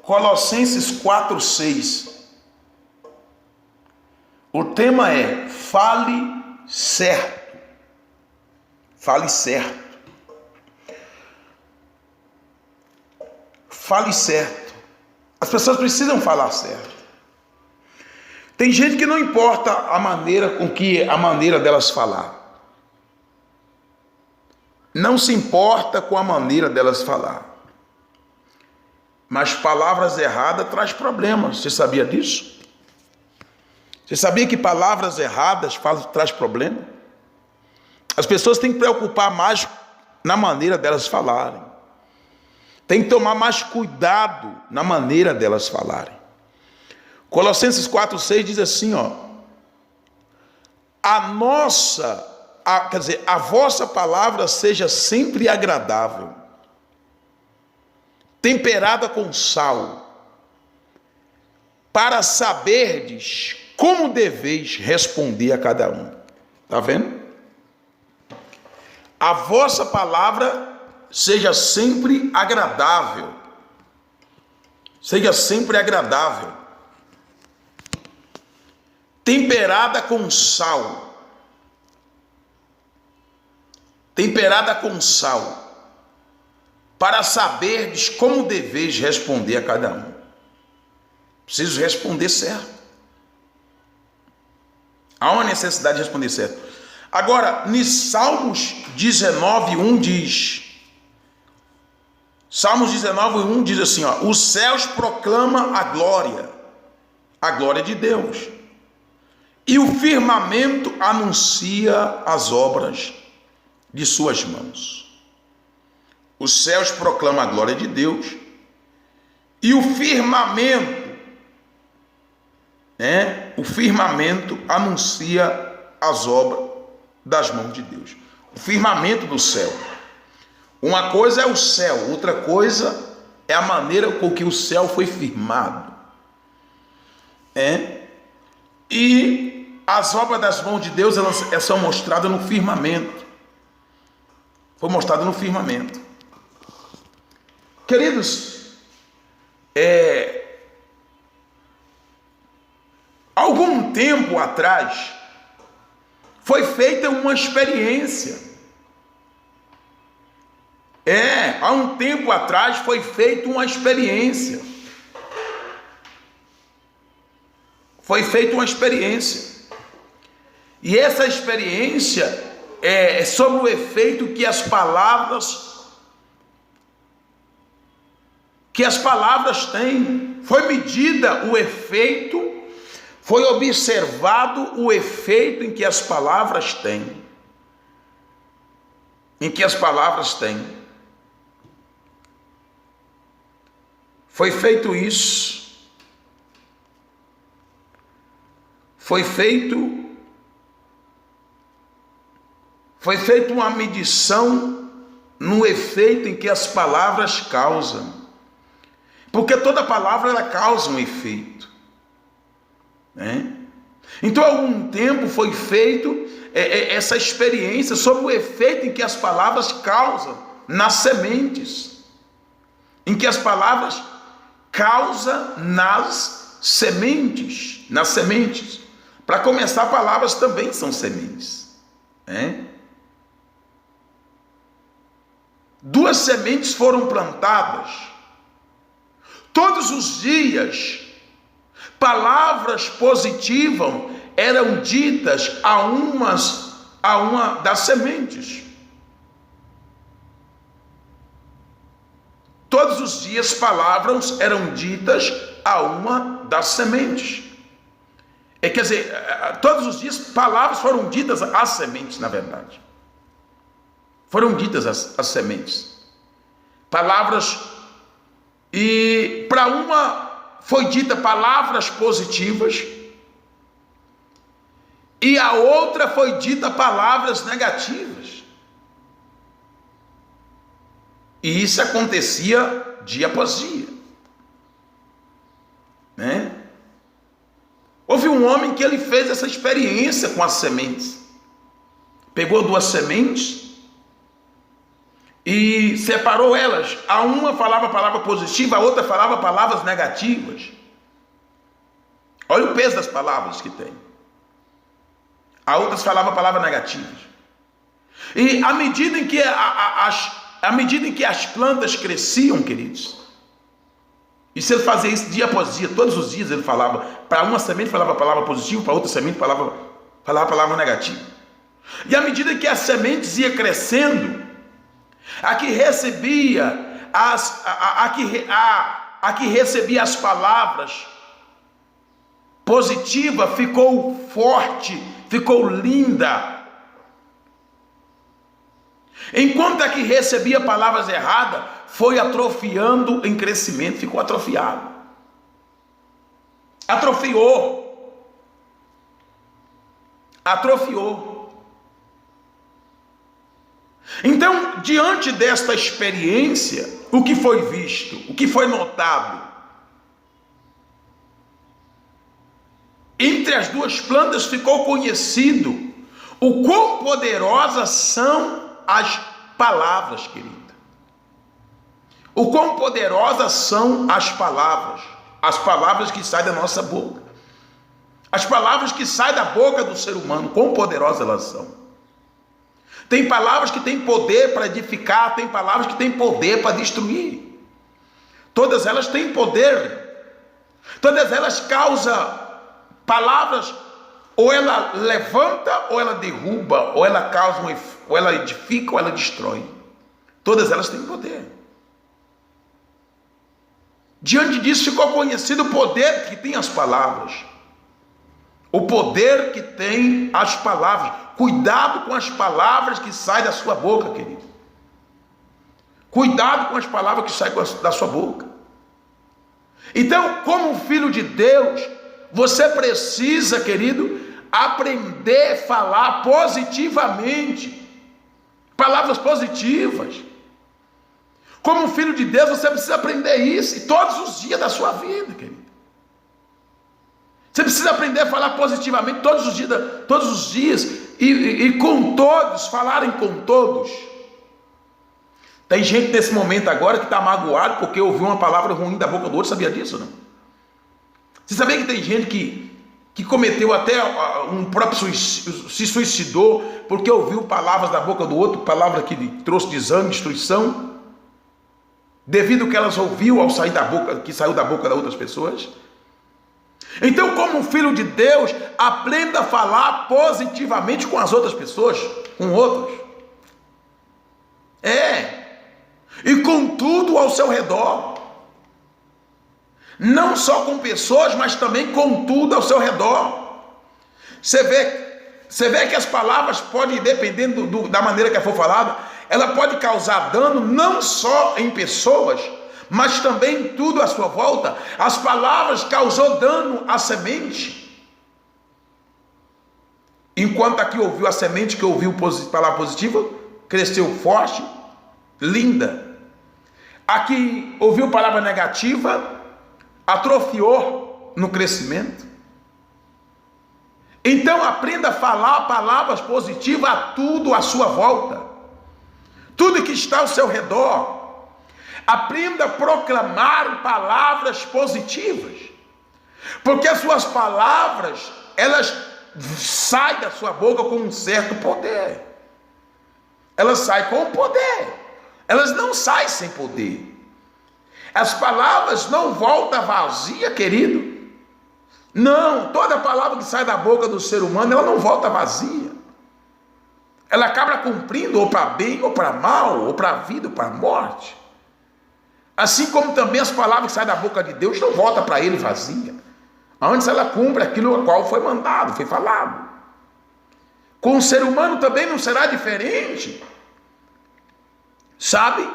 Colossenses 4:6. O tema é fale certo. Fale certo. Fale certo. As pessoas precisam falar certo. Tem gente que não importa a maneira delas falar. Não se importa com a maneira delas falar. Mas palavras erradas traz problemas. Você sabia disso? Você sabia que palavras erradas traz problema? As pessoas têm que preocupar mais na maneira delas falarem. Tem que tomar mais cuidado na maneira delas falarem. Colossenses 4:6 diz assim, a vossa palavra seja sempre agradável, temperada com sal, para saberdes como deveis responder a cada um. Está vendo? A vossa palavra seja sempre agradável. Seja sempre agradável. Temperada com sal. Temperada com sal. Para saberdes como deveis responder a cada um. Preciso responder certo. Há uma necessidade de responder certo. Agora, em Salmos 19:1 diz... Salmos 19:1 diz assim, os céus proclamam a glória de Deus. E o firmamento anuncia as obras de suas mãos. Os céus proclamam a glória de Deus. E o firmamento anuncia as obras das mãos de Deus. O firmamento do céu. Uma coisa é o céu, outra coisa é a maneira com que o céu foi firmado. E as obras das mãos de Deus, elas são mostradas no firmamento. Foi mostrado no firmamento. Queridos, algum tempo atrás, foi feita uma experiência. Há um tempo atrás foi feita uma experiência. Foi feita uma experiência. E essa experiência é sobre o efeito que as palavras têm. Foi medida o efeito, foi observado o efeito em que as palavras têm. Foi feito isso. Foi feita uma medição no efeito em que as palavras causam. Porque toda palavra ela causa um efeito. Então, há algum tempo foi feito essa experiência sobre o efeito em que as palavras causam nas sementes. Em que as palavras causam nas sementes. Para começar, palavras também são sementes. Duas sementes foram plantadas. Todos os dias, palavras positivas eram ditas a uma das sementes. Todos os dias, palavras eram ditas a uma das sementes. Quer dizer, todos os dias, palavras foram ditas às sementes, na verdade. Foram ditas às sementes. Palavras, e para uma foi dita palavras positivas, e a outra foi dita palavras negativas. E isso acontecia dia após dia. Houve um homem que ele fez essa experiência com as sementes. Pegou duas sementes e separou elas. A uma falava palavra positiva, a outra falava palavras negativas. Olha o peso das palavras que tem. A outras falava palavras negativas. E à medida em que as plantas cresciam, queridos, e se ele fazia isso dia após dia, todos os dias ele falava, para uma semente falava palavra positiva, para outra semente falava palavra negativa. E à medida que as sementes iam crescendo, a que recebia as palavras positivas ficou forte, ficou linda. Enquanto a que recebia palavras erradas foi atrofiando em crescimento, ficou atrofiado. Atrofiou. Então, diante desta experiência, o que foi visto, o que foi notado? Entre as duas plantas ficou conhecido o quão poderosas são as palavras, querida. O quão poderosas são as palavras que saem da nossa boca, as palavras que saem da boca do ser humano, quão poderosas elas são. Tem palavras que têm poder para edificar, tem palavras que têm poder para destruir. Todas elas têm poder, todas elas causam palavras, ou ela levanta, ou ela derruba, ou ela causa ou ela edifica, ou ela destrói. Todas elas têm poder. Diante disso ficou conhecido o poder que tem as palavras. O poder que tem as palavras. Cuidado com as palavras que saem da sua boca, querido. Cuidado com as palavras que saem da sua boca. Então, como filho de Deus, você precisa, querido, aprender a falar positivamente. Palavras positivas. Como filho de Deus, você precisa aprender isso, e todos os dias da sua vida, querido. Você precisa aprender a falar positivamente todos os dias, e com todos, falarem com todos. Tem gente nesse momento agora que está magoado porque ouviu uma palavra ruim da boca do outro, sabia disso, não? Você sabia que tem gente que cometeu até um próprio suicídio, se suicidou porque ouviu palavras da boca do outro, palavra que trouxe desânimo, destruição, devido ao que elas ouviu ao sair da boca, que saiu da boca das outras pessoas? Então, como filho de Deus, aprenda a falar positivamente com as outras pessoas, com outros. E com tudo ao seu redor. Não só com pessoas, mas também com tudo ao seu redor. Você vê que as palavras podem, dependendo da maneira que for falada, ela pode causar dano não só em pessoas, mas também em tudo à sua volta. As palavras causou dano à semente. Enquanto aqui ouviu a semente, que ouviu palavra positiva, cresceu forte, linda. Aqui ouviu palavra negativa, atrofiou no crescimento. Então aprenda a falar palavras positivas a tudo à sua volta, tudo que está ao seu redor. Aprenda a proclamar palavras positivas, porque as suas palavras, elas saem da sua boca com um certo poder. Elas saem com poder, elas não saem sem poder. As palavras não voltam vazia, querido. Não, toda palavra que sai da boca do ser humano, ela não volta vazia. Ela acaba cumprindo, ou para bem, ou para mal, ou para a vida, ou para a morte. Assim como também as palavras que saem da boca de Deus não voltam para ele vazia. Antes ela cumpre aquilo ao qual foi mandado, foi falado. Com o ser humano também não será diferente. Sabe?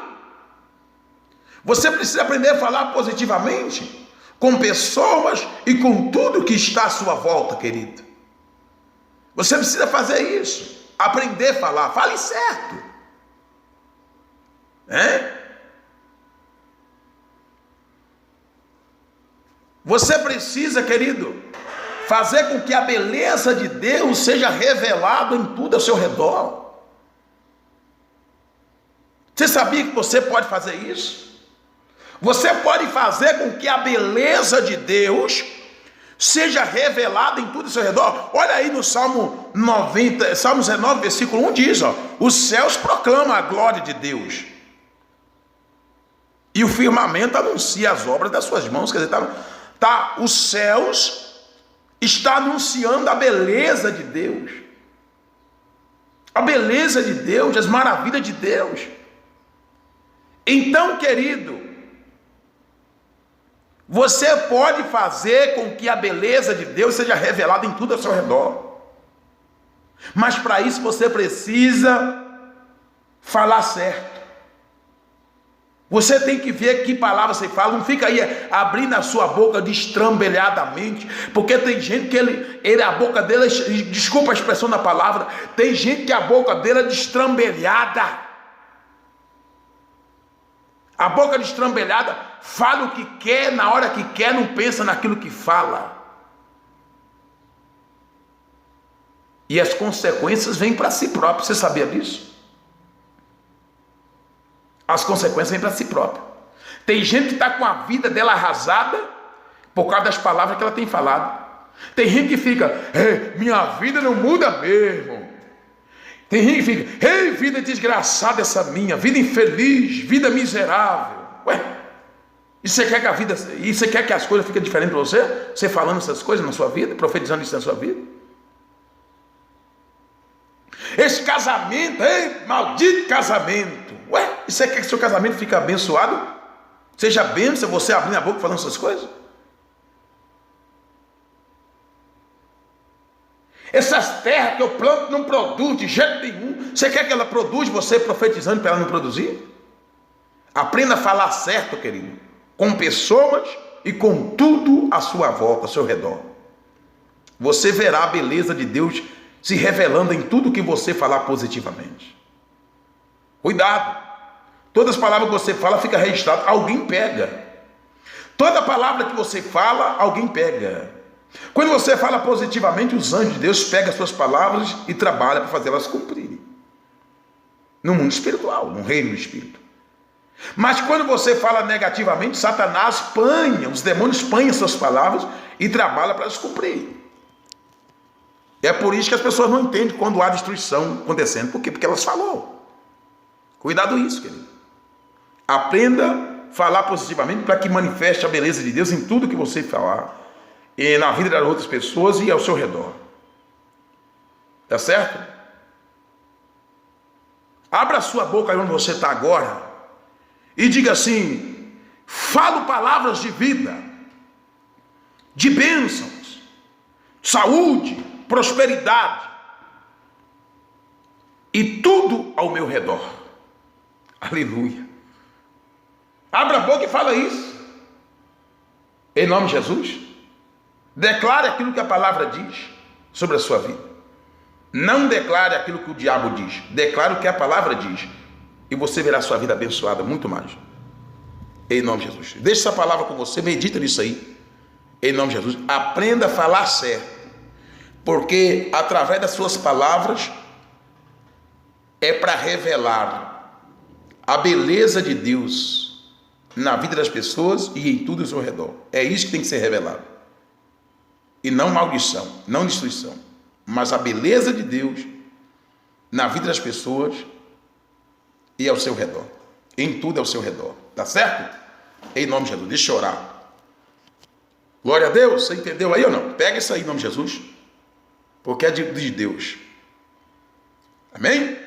Você precisa aprender a falar positivamente com pessoas e com tudo que está à sua volta, querido. Você precisa fazer isso. Aprender a falar. Fale certo. Você precisa, querido, fazer com que a beleza de Deus seja revelada em tudo ao seu redor. Você sabia que você pode fazer isso? Você pode fazer com que a beleza de Deus seja revelada em tudo ao seu redor. Olha aí no Salmo 19, versículo 1 diz, os céus proclamam a glória de Deus, e o firmamento anuncia as obras das suas mãos. Quer dizer, os céus está anunciando a beleza de Deus. A beleza de Deus, as maravilhas de Deus. Então, querido, você pode fazer com que a beleza de Deus seja revelada em tudo ao seu redor. Mas para isso você precisa falar certo. Você tem que ver que palavra você fala. Não fica aí abrindo a sua boca destrambelhadamente, porque tem gente que a boca dele, desculpa a expressão da palavra, tem gente que a boca dele é destrambelhada. A boca destrambelhada fala o que quer, na hora que quer, não pensa naquilo que fala. E as consequências vêm para si próprio. Você sabia disso? As consequências vêm para si próprio. Tem gente que está com a vida dela arrasada por causa das palavras que ela tem falado. Tem gente que fica, minha vida não muda mesmo. Tem gente que fica, vida desgraçada essa minha, vida infeliz, vida miserável. Ué, e você quer que a vida, e você quer que as coisas fiquem diferentes para você? Você falando essas coisas na sua vida, profetizando isso na sua vida? Esse casamento, maldito casamento. Ué, e você quer que seu casamento fique abençoado? Seja bênção você abrindo a boca falando essas coisas? Essas terras que eu planto não produzem de jeito nenhum. Você quer que ela produza, você profetizando para ela não produzir? Aprenda a falar certo, querido, com pessoas e com tudo à sua volta, ao seu redor. Você verá a beleza de Deus se revelando em tudo que você falar positivamente. Cuidado. Todas as palavras que você fala fica registrado, alguém pega. Toda palavra que você fala, alguém pega. Quando você fala positivamente, os anjos de Deus pegam as suas palavras e trabalham para fazê-las cumprirem. No mundo espiritual, no reino do espírito. Mas quando você fala negativamente, Satanás panha, os demônios panham suas palavras e trabalham para as cumprir. É por isso que as pessoas não entendem quando há destruição acontecendo. Por quê? Porque elas falou. Cuidado isso, querido. Aprenda a falar positivamente para que manifeste a beleza de Deus em tudo que você falar. E na vida das outras pessoas e ao seu redor. Tá certo? Abra a sua boca aí onde você está agora e diga assim: falo palavras de vida, de bênçãos, saúde, prosperidade e tudo ao meu redor. Aleluia. Abra a boca e fala isso. Em nome de Jesus. Declare aquilo que a palavra diz sobre a sua vida. Não declare aquilo que o diabo diz. Declare o que a palavra diz. E você verá a sua vida abençoada muito mais. Em nome de Jesus. Deixe essa palavra com você. Medita nisso aí. Em nome de Jesus. Aprenda a falar certo. Porque através das suas palavras é para revelar a beleza de Deus na vida das pessoas e em tudo ao seu redor. É isso que tem que ser revelado. E não maldição, não destruição, mas a beleza de Deus na vida das pessoas e ao seu redor. Em tudo ao seu redor. Tá certo? Em nome de Jesus. Deixa eu orar. Glória a Deus. Você entendeu aí ou não? Pega isso aí em nome de Jesus. Porque é de Deus. Amém?